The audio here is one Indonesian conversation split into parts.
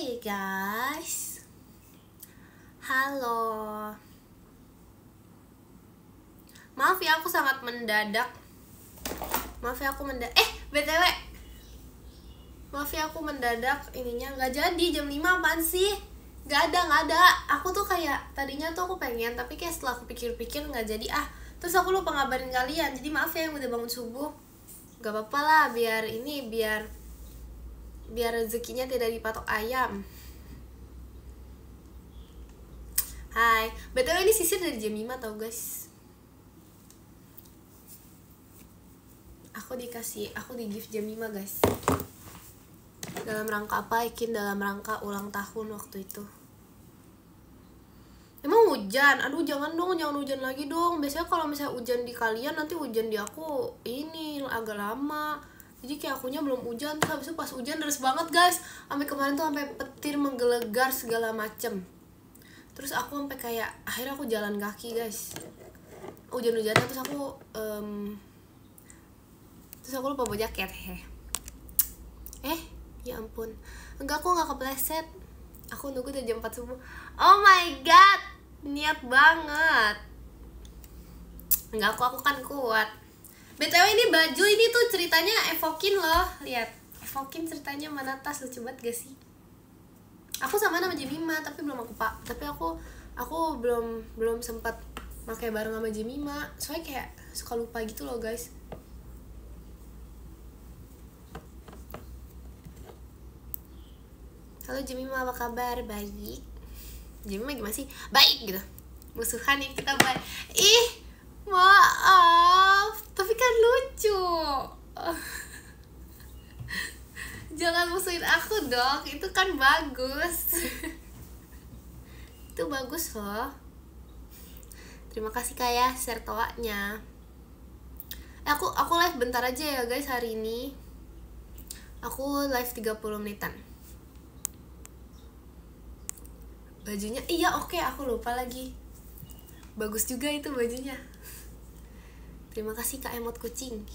Hey guys, halo. Maaf ya aku sangat mendadak. BTW, maaf ya aku mendadak ininya nggak jadi jam 5 apaan sih? Nggak ada. Aku tuh kayak tadinya tuh aku pengen, tapi kayak setelah aku pikir-pikir nggak jadi Terus aku lupa ngabarin kalian. Jadi maaf ya yang udah bangun subuh. Gak apa-apa lah, biar rezekinya tidak dipatok ayam. Hai, BTW ini sisir dari jam 5 tau guys. Aku di gift jam 5 guys. Dalam rangka apa? Dalam rangka ulang tahun waktu itu. Emang hujan? Aduh jangan hujan lagi dong. Biasanya kalau misalnya hujan di kalian, nanti hujan di aku ini agak lama. Jadi kayak akunya belum hujan, terus habis itu pas hujan deras banget guys. Sampai kemarin tuh sampai petir menggelegar segala macem. Terus aku sampai kayak akhirnya aku jalan kaki guys. Hujan-hujanan terus aku lupa bawa jaket. Ya ampun. Enggak, aku nggak kepleset. Aku nunggu dari jam 4 subuh. Oh my god, niat banget. Enggak, aku kan kuat. BTW ini baju ini tuh ceritanya Evokin loh. Lihat, Evokin ceritanya mana tas, lucu banget gak sih? Aku sama nama Jemima tapi belum aku belum sempat pakai bareng sama Jemima. Soalnya kayak suka lupa gitu loh guys. Halo Jemima, apa kabar? Baik. Jemima gimana sih? Baik gitu. Musuhan ya kita baik. Ih, maaf. Tapi kan lucu. Jangan musuhin aku dong. Itu kan bagus. Itu bagus loh. Terima kasih Kak ya share toanya. Aku live bentar aja ya guys hari ini. Aku live 30 menitan. Bajunya, iya oke, aku lupa lagi. Bagus juga itu bajunya. Terima kasih Kak emot kucing.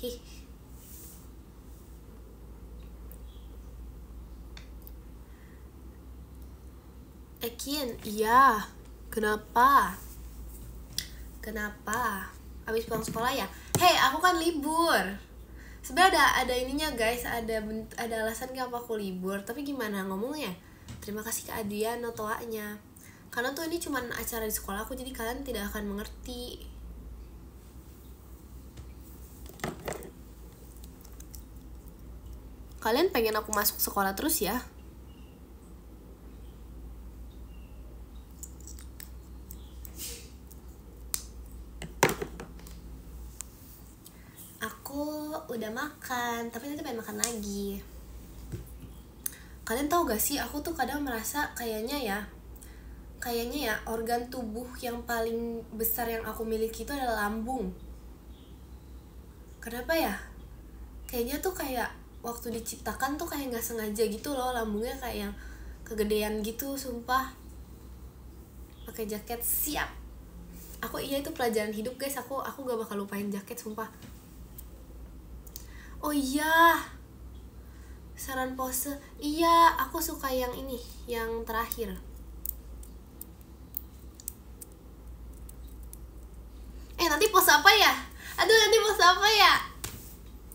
Ekin, iya. Kenapa? Abis pulang sekolah ya? Hey, aku kan libur. Sebenarnya ada ininya guys, ada alasan kenapa aku libur. Tapi gimana ngomongnya? Terima kasih Kak Adriano toanya. Karena tuh ini cuman acara di sekolah aku, jadi kalian tidak akan mengerti. Kalian pengen aku masuk sekolah terus ya? Aku udah makan, tapi nanti pengen makan lagi. Kalian tahu gak sih, aku tuh kadang merasa kayaknya ya organ tubuh yang paling besar yang aku miliki itu adalah lambung. Kenapa ya? Kayaknya tuh kayak waktu diciptakan tuh kayak nggak sengaja gitu loh, lambungnya kayak yang kegedean gitu, sumpah. Pakai jaket siap. Iya itu pelajaran hidup guys, aku gak bakal lupain jaket sumpah. Oh iya, saran pose. Iya, aku suka yang ini, yang terakhir. Nanti pose apa ya? Nanti pose apa ya?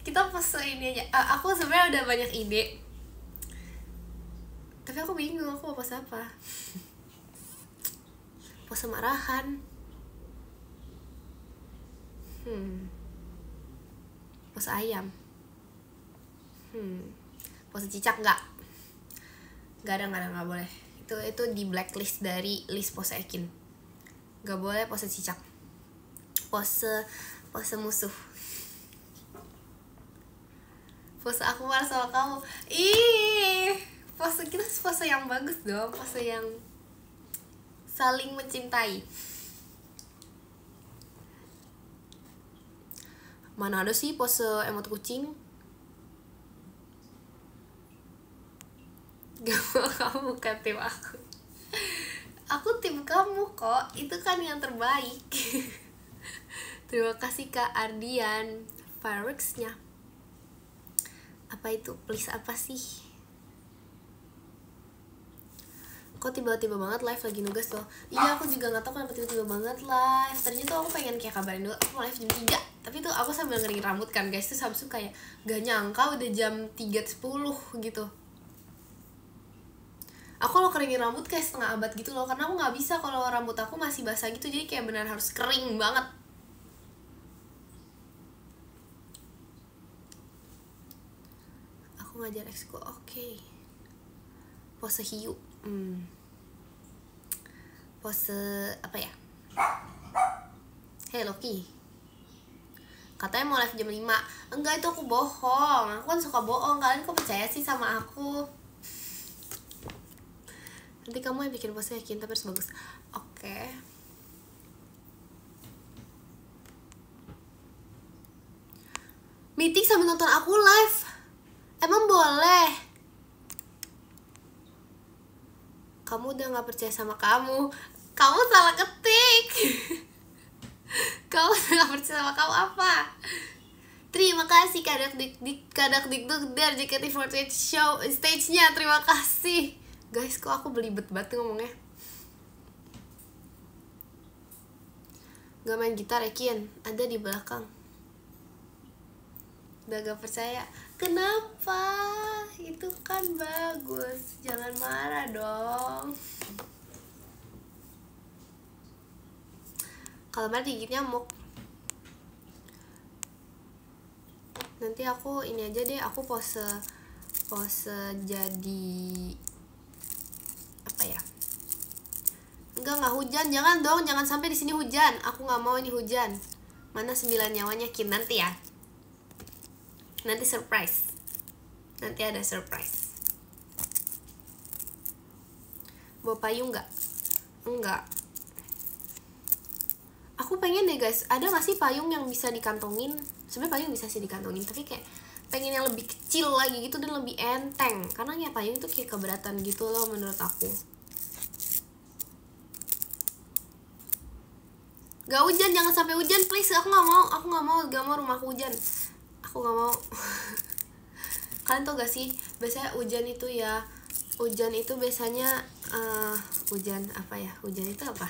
Kita pose ini aja. Aku sebenarnya udah banyak ide, tapi aku bingung aku mau pose apa. Pose marahan. Pose ayam. Pose cicak nggak boleh. Itu di blacklist dari list pose Ekin. Nggak boleh pose cicak. Pose musuh. Pose aku marah sama kamu. Pose kita pose yang bagus dong, pose yang saling mencintai. Mana ada sih pose emot kucing? Gak mau, kamu bukan tim aku. Aku tim kamu kok, itu kan yang terbaik. Terima kasih Kak Ardian fireworksnya. Apa itu? Please apa sih? Kok tiba-tiba banget live lagi nugas tuh? Iya, aku juga nggak tahu kenapa tiba-tiba banget live. Tadinya tuh aku pengen kayak kabarin dulu aku mau live jam 3. Tapi tuh aku sambil ngeringin rambut kan guys. Terus habis itu kayak gak nyangka udah jam 3.10 gitu. Aku kalau keringin rambut kayak setengah abad gitu loh. Karena aku gak bisa kalau rambut aku masih basah gitu. Jadi kayak benar harus kering banget. Aku ngajar exco, oke. Pose hiu. Pose apa ya? Hey Loki, katanya mau live jam 5. Enggak, itu aku bohong. Aku kan suka bohong. Kalian kok percaya sih sama aku? Nanti kamu yang bikin pose yakin tapi harus bagus. Oke. Meeting sambil nonton aku live, emang boleh? Kamu udah gak percaya sama kamu. Kamu salah ketik. Kamu udah gak percaya sama kamu apa? Terima kasih Kadak Dikduk dari JKT48 show stage-nya. Terima kasih. Guys, kok aku belibet banget ngomongnya. Gak main gitar ya Kian? Ada di belakang. Udah gak percaya. Kenapa? Itu kan bagus. Jangan marah dong. Kalau marah digigit nyamuk. Nanti aku ini aja deh. Aku pose jadi apa ya? Enggak hujan. Jangan dong. Jangan sampai di sini hujan. Aku nggak mau ini hujan. Mana 9 nyawanya Kim? Nanti ya. Nanti surprise. Nanti ada surprise. Bawa payung nggak? Enggak. Aku pengen deh guys, ada gak sih payung yang bisa dikantongin? Sebenarnya payung bisa sih dikantongin, tapi kayak pengen yang lebih kecil lagi gitu dan lebih enteng. Karena ya payung itu kayak keberatan gitu loh menurut aku. Gak hujan, jangan sampai hujan please. Aku gak mau rumahku hujan. Aku gak mau. Kalian tau gak sih, biasanya hujan itu biasanya hujan apa ya? Hujan itu apa?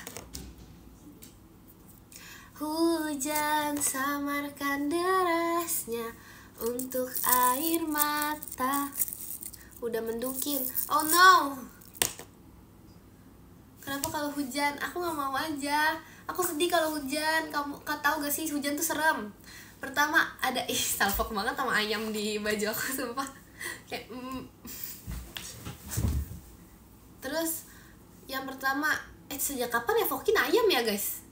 Hujan samarkan derasnya untuk air mata. Udah mendungkin. Oh no. Kenapa kalau hujan? Aku gak mau aja. Aku sedih kalau hujan. Kamu tahu gak sih hujan tuh serem. Pertama ada salfok banget sama ayam di baju aku sumpah. Kayak Terus yang pertama, sejak kapan ya fokin ayam ya guys?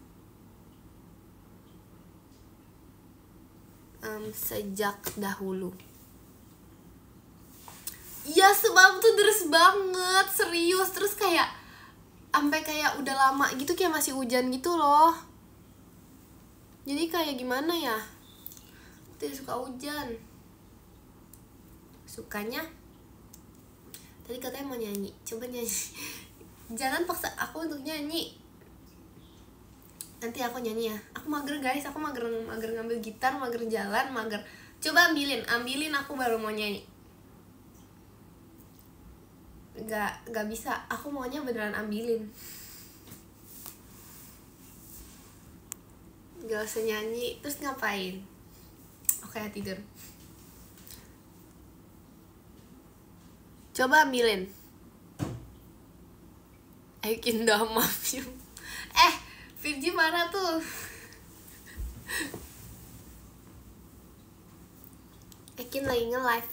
Sejak dahulu. Ya sebab tuh deres banget, serius. Terus kayak sampai kayak udah lama gitu kayak masih hujan gitu loh. Jadi kayak gimana ya? Tidak suka hujan. Sukanya tadi katanya mau nyanyi. Coba nyanyi. Jangan paksa aku untuk nyanyi. Nanti aku nyanyi ya. Aku mager guys, aku mager ngambil gitar, mager jalan, mager. Coba ambilin aku baru mau nyanyi. Gak bisa, aku maunya beneran ambilin. Gak usah nyanyi, terus ngapain? Oke, tidur. Coba ambilin. I can love you. Virgi marah tuh. Ekin lagi nge-live.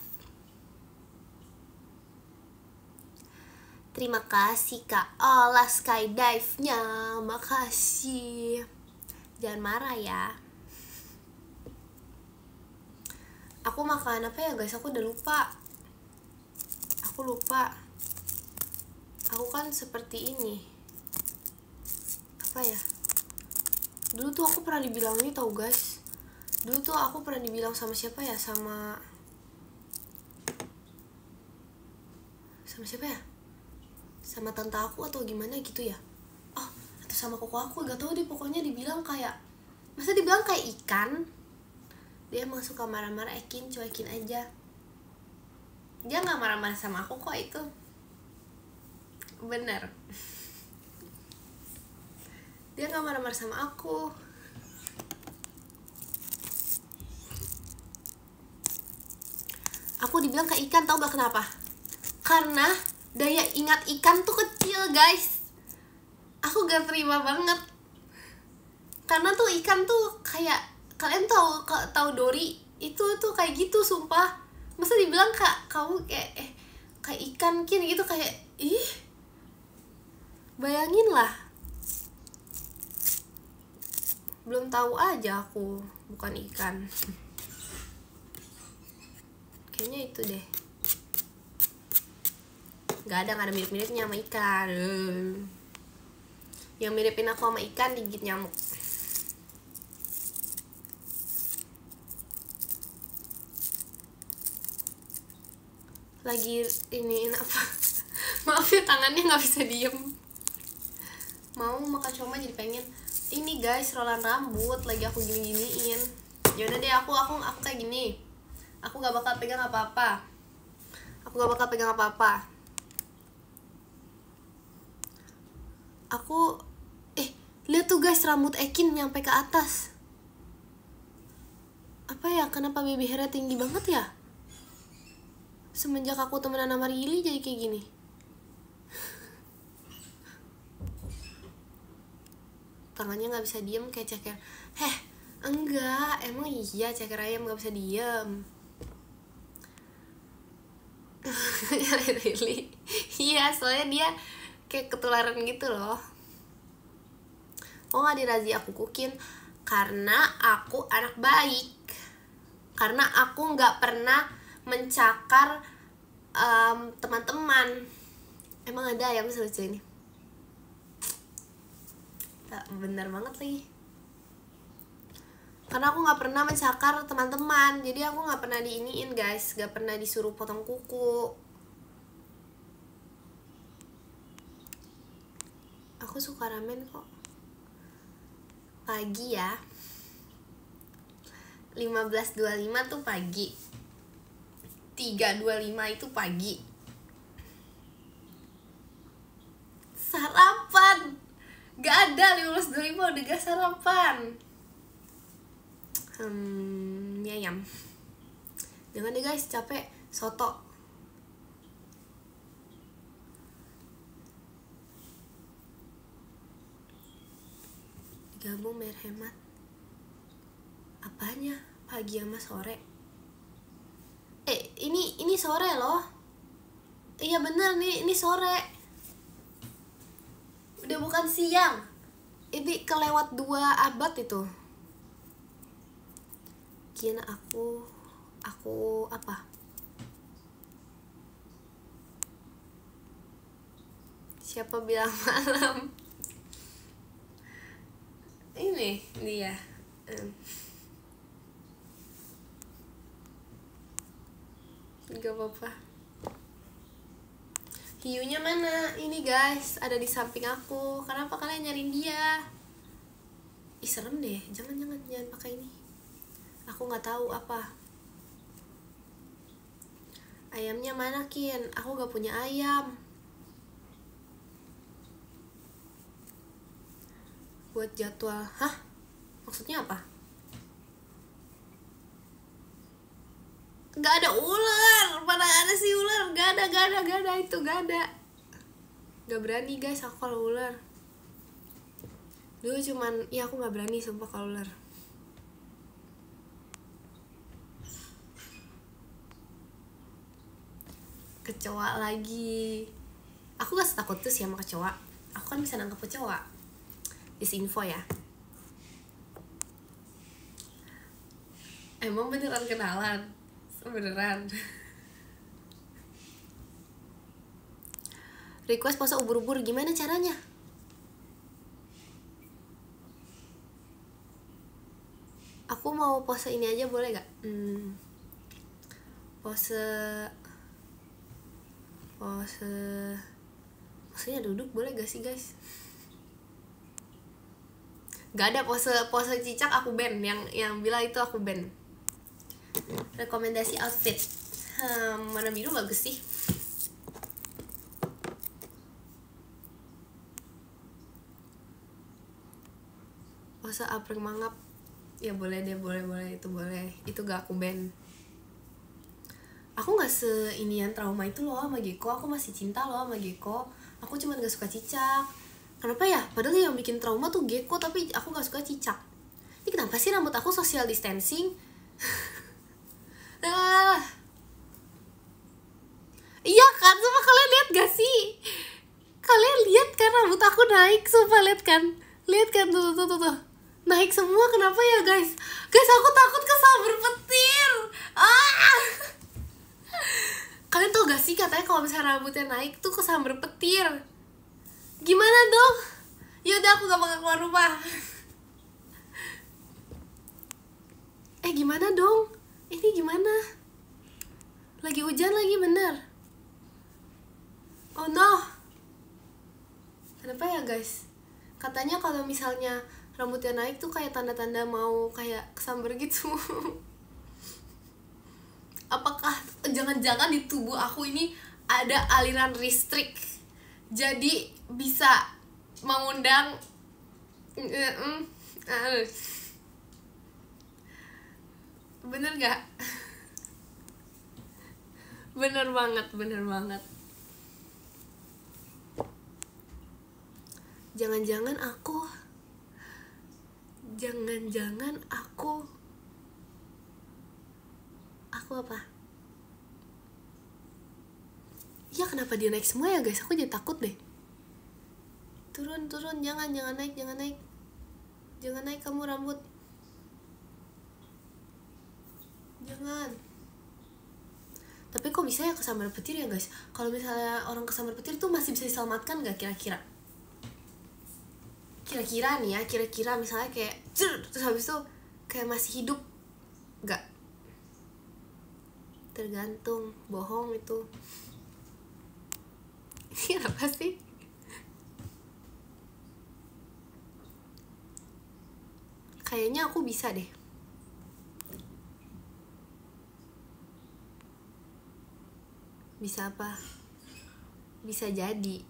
Terima kasih Kak Ola skydive-nya. Makasih. Jangan marah ya. Aku makan apa ya guys? Aku udah lupa. Aku kan seperti ini. Apa ya? Dulu tuh aku pernah dibilang ini tau guys. Dulu tuh aku pernah dibilang sama siapa ya? Sama siapa ya? Sama tante aku atau gimana gitu ya? Oh, atau sama koko aku, gak tau deh. Pokoknya dibilang kayak, masa dibilang kayak ikan? Dia emang suka marah-marah. Cuekin aja. Dia gak marah-marah sama aku kok itu. bener. Dia gak marah-marah sama aku. Aku dibilang kayak ikan, tau gak kenapa? Karena daya ingat ikan tuh kecil guys. Aku gak terima banget. Karena tuh ikan tuh kayak, kalian tahu Dory itu tuh kayak gitu sumpah. Masa dibilang kamu kayak ikan gitu, kayak ih. Bayangin lah. Belum tahu aja aku bukan ikan. Kayaknya itu deh. Gak ada mirip-miripnya sama ikan. Yang miripin aku sama ikan digigit nyamuk. Lagi iniin apa? Maaf ya, tangannya nggak bisa diem. Mau makan siomay jadi pengen. Ini guys, rolan rambut lagi aku gini-giniin. Yaudah deh, aku kayak gini. Aku gak bakal pegang apa-apa. Aku lihat tuh guys, rambut Ekin nyampe ke atas. Apa ya, kenapa baby hairnya tinggi banget ya? Semenjak aku temenan sama Rili jadi kayak gini. Tangannya gak bisa diem kayak ceker. Enggak, emang iya ceker ayam gak bisa diem. Rili. Iya, soalnya dia kayak ketularan gitu loh. Gak dirazia aku kukin karena aku anak baik. Karena aku gak pernah mencakar teman-teman. Emang ada ayam selucu ini? Bener banget lagi. Karena aku gak pernah mencakar teman-teman. Jadi aku gak pernah diiniin guys. Gak pernah disuruh potong kuku. Aku suka ramen kok. Pagi ya. 15.25 tuh pagi. 3.25 itu pagi. Sarapan. Gak ada 15.25 udah gak sarapan. Mie ayam. Jangan deh guys, capek. Soto. Gabung biar hemat. Apanya? Pagi sama sore. Ini sore loh. Iya bener nih, ini sore. Udah bukan siang. Ini kelewat 2 abad itu. Kira aku apa? Siapa bilang malam? Ini dia. Gak apa-apa. Hiunya mana? Ini guys, ada di samping aku. Kenapa kalian nyariin dia? Ih serem deh. Jangan pakai ini. Aku nggak tahu apa. Ayamnya mana Kin? Aku gak punya ayam. Buat jadwal. Hah? Maksudnya apa? Gak ada ular. Mana ada sih ular? Gak ada itu gak ada. Gak berani guys aku kalau ular. Dulu cuman, ya aku gak berani sumpah kalau ular. Kecoa lagi. Aku gak setakut tuh sih sama kecoa. Aku kan bisa nangkep kecoa. Disinfo ya. Emang beneran kenalan? Beneran. Request pose ubur-ubur, gimana caranya? Aku mau pose ini aja boleh gak? Posenya duduk boleh gak sih guys? Gak ada pose cicak aku ban. Yang bilang itu aku ban. Rekomendasi outfit. Warna biru bagus sih. masa apreng mangap. Ya boleh deh, boleh itu boleh, itu gak aku ban. Aku gak seinian trauma itu loh sama Geko, aku masih cinta loh sama Geko. Aku cuma gak suka cicak. Kenapa ya? Padahal yang bikin trauma tuh Geko, tapi aku gak suka cicak. Ini kenapa sih rambut aku social distancing? Iya kan, coba kalian lihat gak sih? Kalian lihat kan rambut aku naik, sumpah lihat kan tuh. Naik semua, kenapa ya guys? Guys, aku takut kesambar petir. Kalian tau gak sih katanya kalau misalnya rambutnya naik tuh kesambar petir. Gimana dong? Yaudah aku gak bakal keluar rumah. Gimana dong? Ini gimana? Lagi hujan lagi bener. Oh no. Kenapa ya guys? Katanya kalau misalnya rambutnya naik tuh kayak tanda-tanda mau kayak kesambar gitu. Apakah jangan-jangan di tubuh aku ini ada aliran listrik, jadi bisa mengundang bener gak? Bener banget. Jangan-jangan aku apa? Ya kenapa dia naik semua ya guys? Aku jadi takut deh. Turun, jangan naik. Jangan naik kamu rambut. Jangan. Tapi kok bisa ya kesambar petir ya guys? Kalau misalnya orang kesambar petir tuh masih bisa diselamatkan gak kira-kira? Kira-kira nih ya, kira-kira misalnya kayak terus habis itu kayak masih hidup gak? Tergantung, bohong itu. Ini apa sih? Kayaknya aku bisa deh. Bisa apa? Bisa jadi.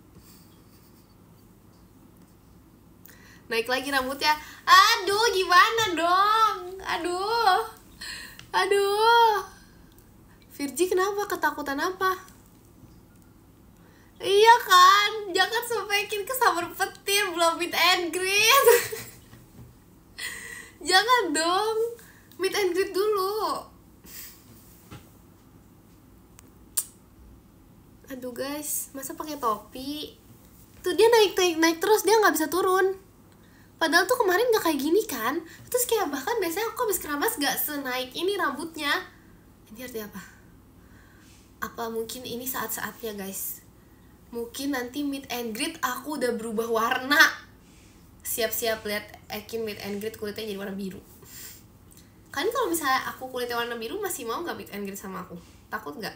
Naik lagi rambutnya. Aduh, gimana dong? Aduh. Virgi kenapa? Ketakutan apa? Iya kan? Jangan sampein kesambar petir, belum meet and greet. Jangan dong. Meet and greet dulu. Aduh guys, masa pakai topi? Tuh dia naik terus, dia nggak bisa turun. Padahal tuh kemarin nggak kayak gini kan? Terus kayak bahkan biasanya aku habis keramas nggak senaik ini rambutnya. Ini artinya apa? Apa mungkin ini saat-saatnya guys? Mungkin nanti meet and greet aku udah berubah warna. Siap-siap lihat Ekin meet and greet kulitnya jadi warna biru. Kan kalau misalnya aku kulitnya warna biru masih mau nggak meet and greet sama aku? Takut nggak?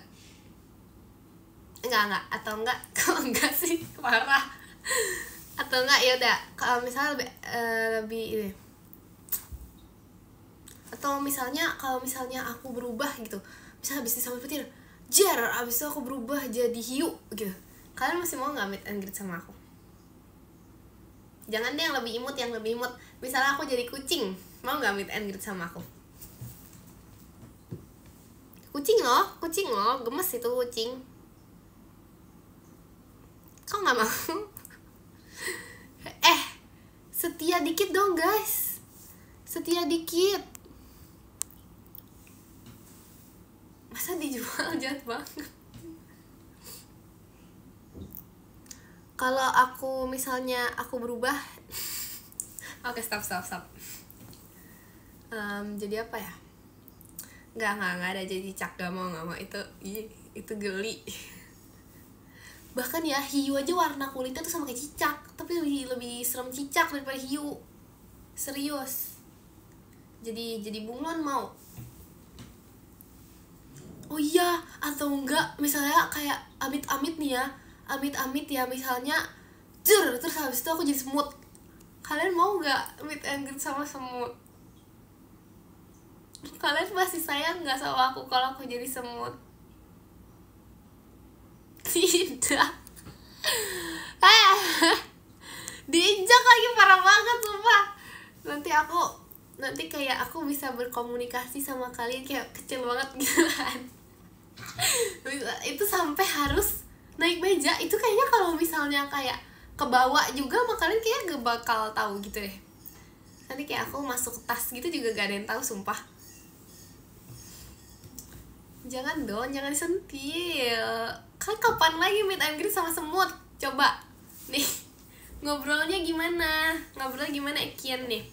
Enggak atau enggak? Kalau enggak sih parah. Atau enggak ya udah kalau misalnya lebih ini. Atau misalnya kalau misalnya aku berubah gitu, misalnya habis disambar petir, abis itu aku berubah jadi hiu gitu, kalian masih mau nggak meet and greet sama aku? Jangan deh yang lebih imut. Misalnya aku jadi kucing, mau nggak meet and greet sama aku? Kucing loh, gemes itu kucing. Kok nggak mau? Setia dikit dong guys, setia dikit. Masa dijual, jahat banget. Kalau aku misalnya aku berubah, oke, stop. Jadi apa ya? Nggak ada jadi cicak, gak mau itu geli. Bahkan ya hiu aja warna kulitnya tuh sama kayak cicak, tapi lebih serem cicak daripada hiu. Serius. Jadi bunglon mau. Oh iya, atau enggak misalnya kayak amit-amit ya misalnya terus habis itu aku jadi semut. Kalian mau nggak meet and greet sama semut? Kalian masih sayang nggak sama aku kalau aku jadi semut? Tidak. Diinjak lagi, parah banget sumpah. nanti kayak aku bisa berkomunikasi sama kalian kayak kecil banget gitu kan. Itu sampai harus naik meja. Itu kayaknya kalau misalnya kayak ke bawah juga mah kalian kayak gak bakal tahu gitu deh. Nanti kayak aku masuk tas gitu juga gak ada yang tahu, sumpah. Jangan dong, jangan disentil. Kan kapan lagi meet and greet sama semut? Coba nih, ngobrolnya gimana Ekian nih?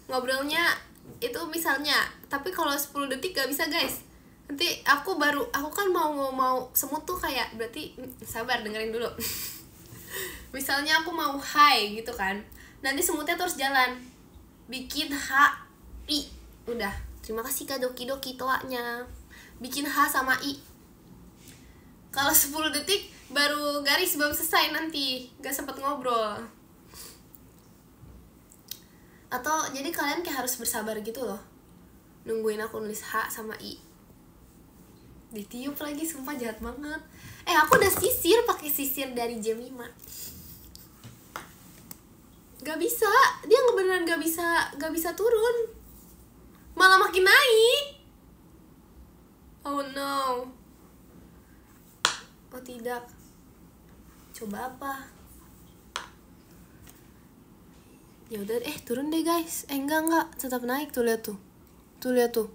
Ngobrolnya itu misalnya, tapi kalau 10 detik gak bisa guys. Nanti aku kan mau semut tuh kayak, berarti sabar dengerin dulu. Misalnya aku mau hai gitu kan, nanti semutnya terus jalan bikin i, udah terima kasih kak doki doki toanya, bikin h sama i. Kalau 10 detik baru garis belum selesai, nanti gak sempet ngobrol. Atau jadi kalian kayak harus bersabar gitu loh, nungguin aku nulis H sama I. Ditiup lagi, sumpah jahat banget. Aku udah sisir pakai sisir dari jam 5. Gak bisa, dia beneran gak bisa turun, malah makin naik. Oh no. Oh tidak. Coba apa? Ya udah turun deh guys. Enggak, tetap naik tuh, lihat tuh.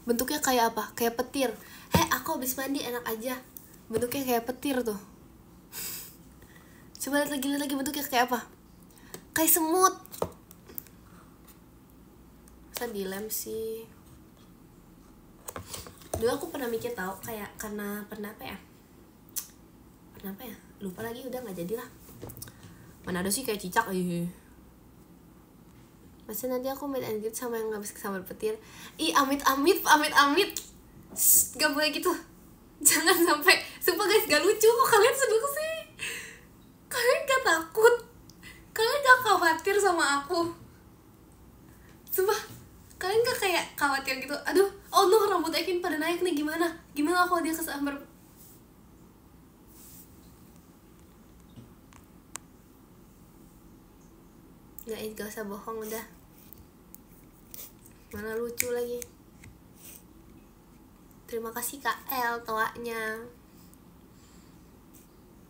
Bentuknya kayak apa? Kayak petir. Aku habis mandi enak aja. Bentuknya kayak petir tuh. Coba lihat lagi bentuknya kayak apa? Kayak semut. Masa dilem sih? Dulu aku pernah mikir tahu, kayak karena pernah apa ya? Lupa lagi, udah nggak jadi lah. Mana ada sih kayak cicak. Masa nanti aku meet and greet sama yang gak bisa kesambar petir. Amit gak boleh gitu. Jangan sampai. Sumpah guys, gak lucu. Kok kalian sedih sih? Kalian gak takut? Kalian gak khawatir sama aku? Sumpah, kalian gak kayak khawatir gitu? Aduh, oh no, rambut Ekin pada naik nih. Gimana kalau dia kesambar? Gak usah bohong udah. Mana lucu lagi. Terima kasih Kak L toanya.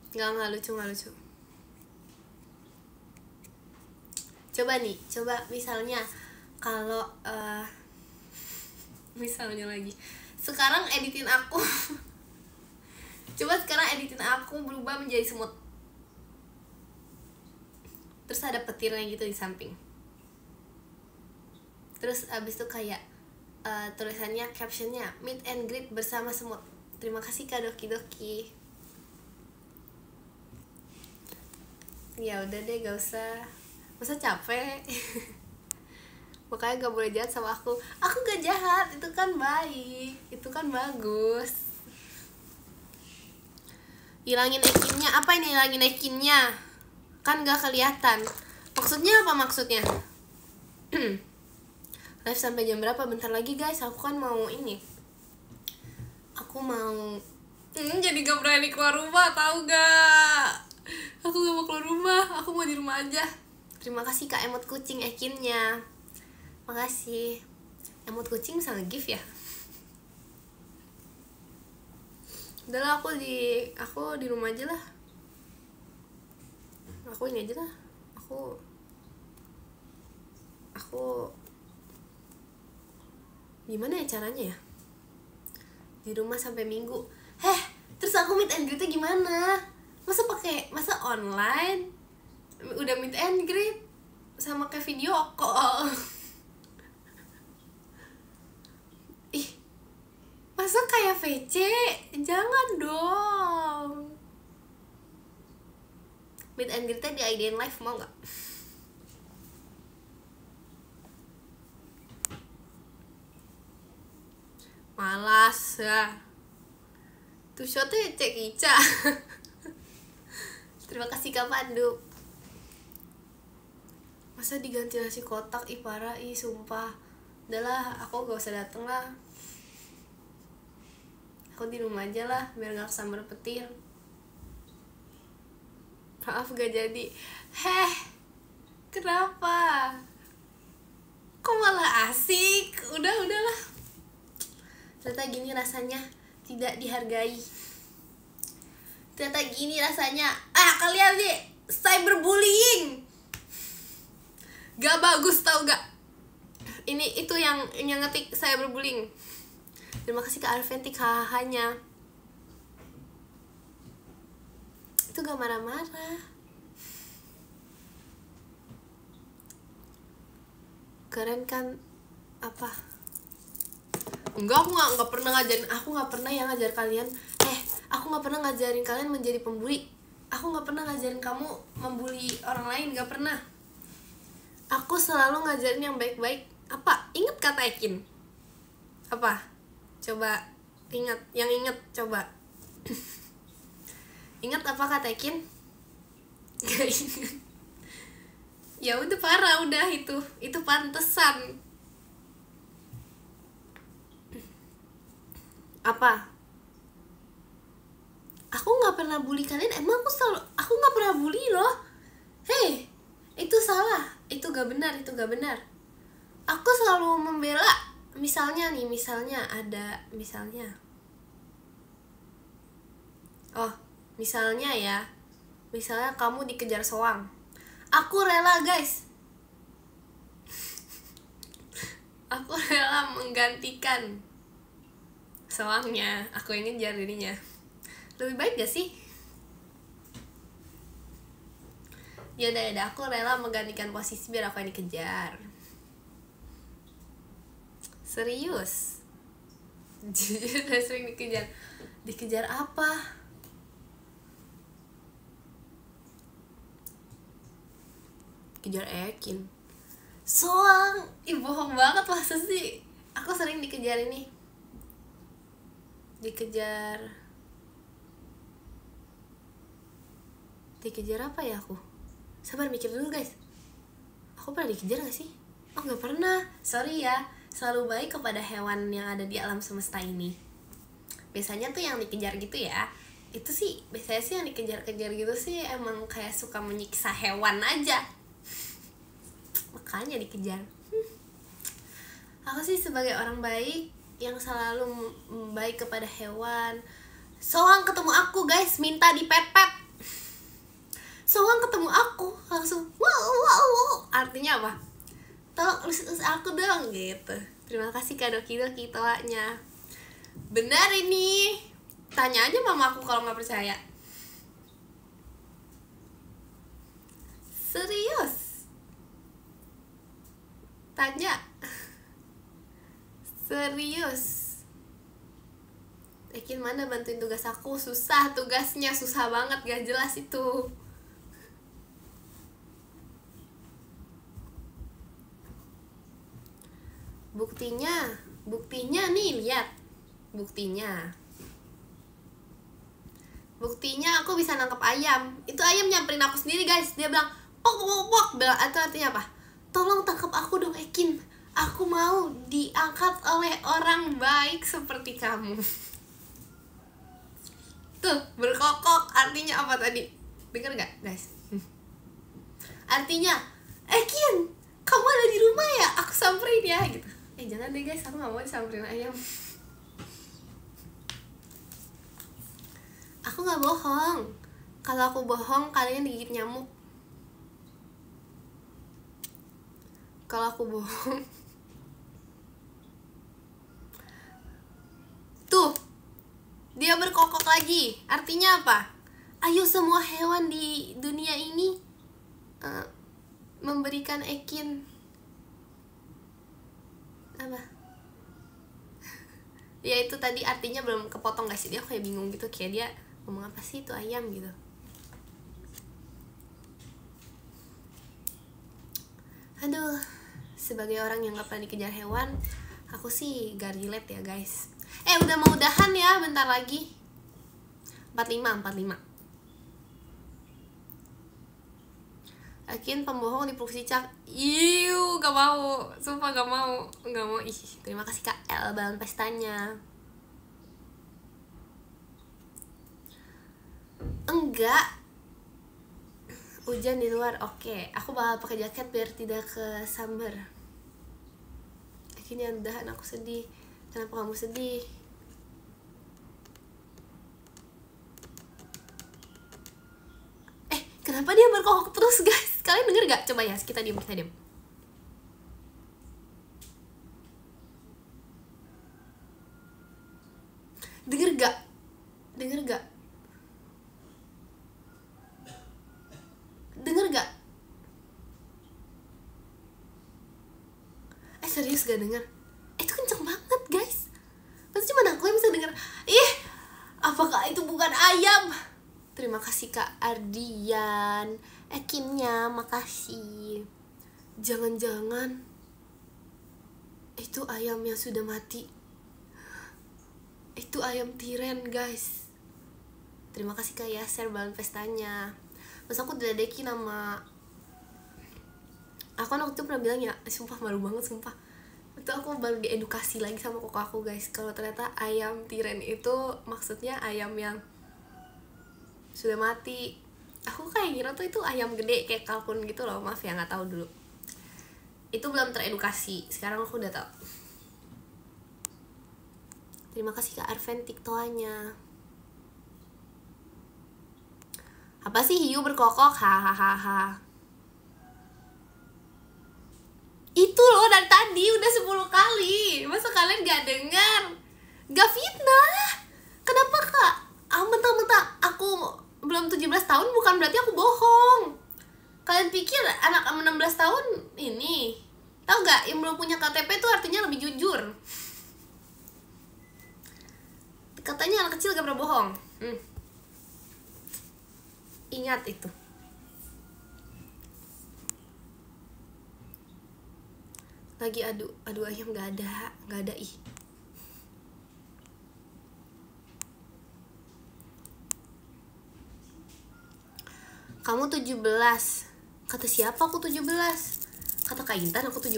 Gak lucu. Coba misalnya kalau misalnya lagi sekarang editin aku. Coba sekarang editin aku berubah menjadi semut, terus ada petirnya gitu di samping. Terus abis itu kayak tulisannya, captionnya meet and greet bersama semut. Terima kasih kak doki doki. Ya udah deh, gak usah. Masa capek? Makanya gak boleh jahat sama aku. Aku gak jahat, itu kan baik, itu kan bagus. Hilangin ekinnya. Apa ini hilangin ekinnya? Kan gak kelihatan. Maksudnya apa maksudnya? Live sampai jam berapa? Bentar lagi guys, aku kan mau ini. Aku mau jadi gak berani keluar rumah, tahu gak? Aku gak mau keluar rumah, aku mau di rumah aja. Terima kasih kak emot kucing ekinnya. Makasih. Emot kucing bisa nge-gift ya? Udahlah, aku di rumah aja lah. Aku ini aja lah. Aku gimana ya caranya ya? Di rumah sampai Minggu. Terus aku meet and greet-nya gimana? Masa online? Udah meet and greet sama kayak video call. Masa kayak VC? Jangan dong. Meet and greet-nya di IDN Live, mau gak? Malas ya. Tuh shotnya cek Ica. Terima kasih Kak Pandu. Masa diganti nasi kotak? Parah, sumpah. Udahlah, aku gak usah dateng lah. Aku di rumah aja lah, biar gak kesambar petir. Maaf gak jadi. Kenapa? Kok malah asik? Udahlah. Ternyata gini rasanya tidak dihargai. Ternyata gini rasanya. Kalian nih cyberbullying. Gak bagus tau gak? Ini itu yang ngetik cyberbullying. Terima kasih Kak Arventi hanya. Itu gak marah-marah. Keren kan? Apa? Enggak, aku nggak pernah ngajarin. Aku nggak pernah yang ngajar kalian. Aku nggak pernah ngajarin kalian menjadi pembuli. Aku nggak pernah ngajarin kamu membuli orang lain, nggak pernah. Aku selalu ngajarin yang baik-baik. Apa? Ingat kata Ekin? Apa? Coba ingat. Yang ingat coba. Ingat apa kata Ekin? Gak ingat. Ya udah parah, udah itu pantesan. Apa? Aku nggak pernah bully kalian. Emang aku nggak pernah bully loh. Hei, itu salah, itu gak benar. Aku selalu membela. Misalnya ada misalnya kamu dikejar soang, aku rela guys. Aku rela menggantikan soangnya, aku yang ngejar dirinya. Lebih baik gak sih? Yaudah, aku rela menggantikan posisi biar aku yang dikejar. Serius. Jujur udah sering dikejar. Dikejar apa? Dikejar Ekin. Soang. Ih, bohong banget masa sih. Aku sering dikejar ini. Dikejar apa ya aku? Sabar mikir dulu guys. Aku pernah dikejar gak sih? Oh gak pernah. Sorry ya. Selalu baik kepada hewan yang ada di alam semesta ini. Biasanya tuh yang dikejar gitu ya. Itu sih biasanya sih yang dikejar-kejar gitu sih emang kayak suka menyiksa hewan aja. Makanya dikejar. Aku sih sebagai orang baik yang selalu baik kepada hewan. Soang ketemu aku guys, minta dipepet. Soang ketemu aku langsung wow. Artinya apa? Tolong urus aku dong gitu. Terima kasih Kak Doki toanya. Benar ini. Tanya aja mama aku kalau nggak percaya. Serius. Tanya. Serius. Ekin mana bantuin tugas aku? Susah tugasnya, susah banget, gak jelas itu. Buktinya nih, lihat. Buktinya aku bisa nangkep ayam. Itu ayam nyamperin aku sendiri guys. Dia bilang pok. Bilang itu artinya apa? Tolong tangkap aku dong Ekin. Aku mau diangkat oleh orang baik seperti kamu. Tuh, berkokok. Artinya apa tadi? Dengar gak guys? Artinya, Ekin, kamu ada di rumah ya? Aku samperin ya gitu. Jangan deh guys, aku gak mau disamperin ayam. Aku gak bohong. Kalau aku bohong, kalian digigit nyamuk. Kalau aku bohong, tuh, dia berkokok lagi. Artinya apa? Ayo semua hewan di dunia ini memberikan Ekin apa? Ya itu tadi artinya belum kepotong guys. Dia kayak bingung gitu, kayak dia ngomong apa sih itu ayam gitu. Aduh, sebagai orang yang gak pernah dikejar hewan, aku sih gak relate ya guys. Udah mau udahan ya, bentar lagi. 45. Ekin pembohong dipeluk cicak. Iu, gak mau. Sumpah gak mau. Ih, terima kasih Kak El balon pestanya. Enggak. Hujan di luar. Oke, aku bakal pakai jaket biar tidak kesambar. bikinnya dahan aku sedih. Kenapa kamu sedih? Kenapa dia berkokok terus guys? Kalian denger gak? Coba ya, kita diam. Denger gak? Denger gak? Serius gak denger? Itu kenceng banget guys. Pasti cuma aku yang bisa denger. Ih, apakah itu bukan ayam? Terima kasih Kak Ardian. Kimnya, makasih. Jangan-jangan itu ayam yang sudah mati. Itu ayam tiren guys. Terima kasih Kak Yaser balon pestanya. Mas aku diledekin sama, aku waktu itu pernah bilang ya, sumpah malu banget sumpah. Itu aku baru diedukasi lagi sama koko aku guys, kalau ternyata ayam tiren itu maksudnya ayam yang sudah mati. Aku kayak kira tuh itu ayam gede kayak kalkun gitu loh. Maaf ya, nggak tahu dulu. Itu belum teredukasi. Sekarang aku udah tahu. Terima kasih Kak Arven tiktokannya. Apa sih hiu berkokok? Hahaha. Itu loh dari tadi udah 10 kali. Masa kalian gak dengar? Gak fitnah. Kenapa Kak? Mentang-mentang aku belum 17 tahun bukan berarti aku bohong. Kalian pikir anak 16 tahun ini, tahu gak, yang belum punya KTP itu artinya lebih jujur. Katanya anak kecil gak pernah bohong. Ingat itu. Lagi adu ayam gak ada ih. Kamu 17. Kata siapa aku 17? Kata Kak Intan aku 17.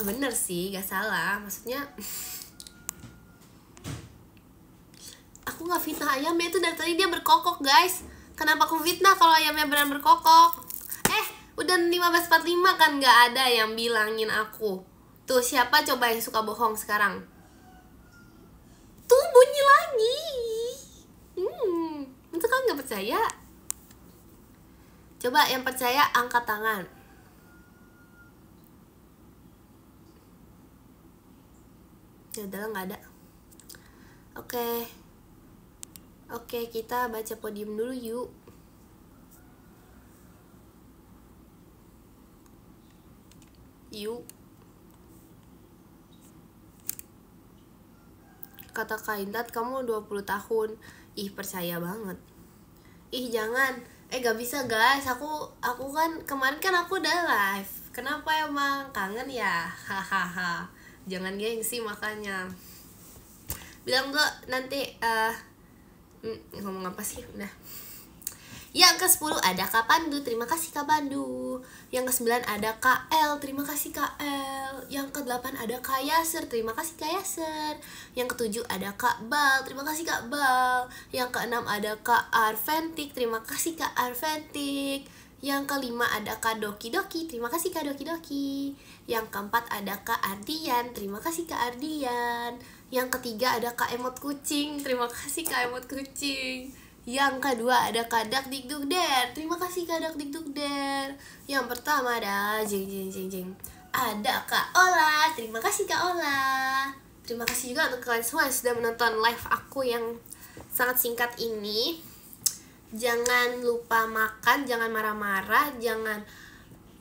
Bener sih, gak salah. Maksudnya aku gak fitnah ayamnya, itu dari tadi dia berkokok guys. Kenapa aku fitnah kalau ayamnya beneran berkokok? Udah 15.45 kan gak ada yang bilangin aku. Tuh siapa coba yang suka bohong sekarang? Tuh bunyi lagi. Itu kan gak percaya? Coba yang percaya angkat tangan. Ya udah gak ada. Oke, kita baca podium dulu yuk. Kata Kak Intan kamu 20 tahun. Ih, percaya banget. Ih, jangan. Gak bisa guys. Aku kan kemarin kan aku udah live. Kenapa emang? Kangen ya? Hahaha. Jangan gengsi makanya. Bilang gak nanti ngomong apa sih? Udah. Yang ke-10 ada Kak Pandu, terima kasih Kak Pandu. Yang ke-9 ada Kak L, terima kasih Kak L. Yang ke-8 ada Kak Yaser, terima kasih Kak Yaser. Yang ke-7 ada Kak Bal, terima kasih Kak Bal. Yang ke-6 ada Kak Arventik, terima kasih Kak Arventik. Yang ke-5 ada Kak Doki Doki, terima kasih Kak Doki Doki. Yang ke-4 ada Kak Ardian, terima kasih Kak Ardian. Yang ke-3 ada Kak Emot Kucing, terima kasih Kak Emot Kucing. Yang kedua ada Kak Dak Dikdukder, terima kasih Kak Dak Dikdukder. Yang pertama ada jeng. Ada Kak Ola, terima kasih Kak Ola. Terima kasih juga untuk kalian semua yang sudah menonton live aku yang sangat singkat ini. Jangan lupa makan, jangan marah-marah, jangan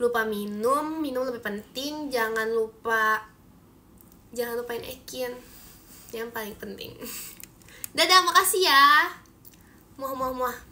lupa minum lebih penting. Jangan lupain Ekin, yang paling penting. Dadah, makasih ya. Muah.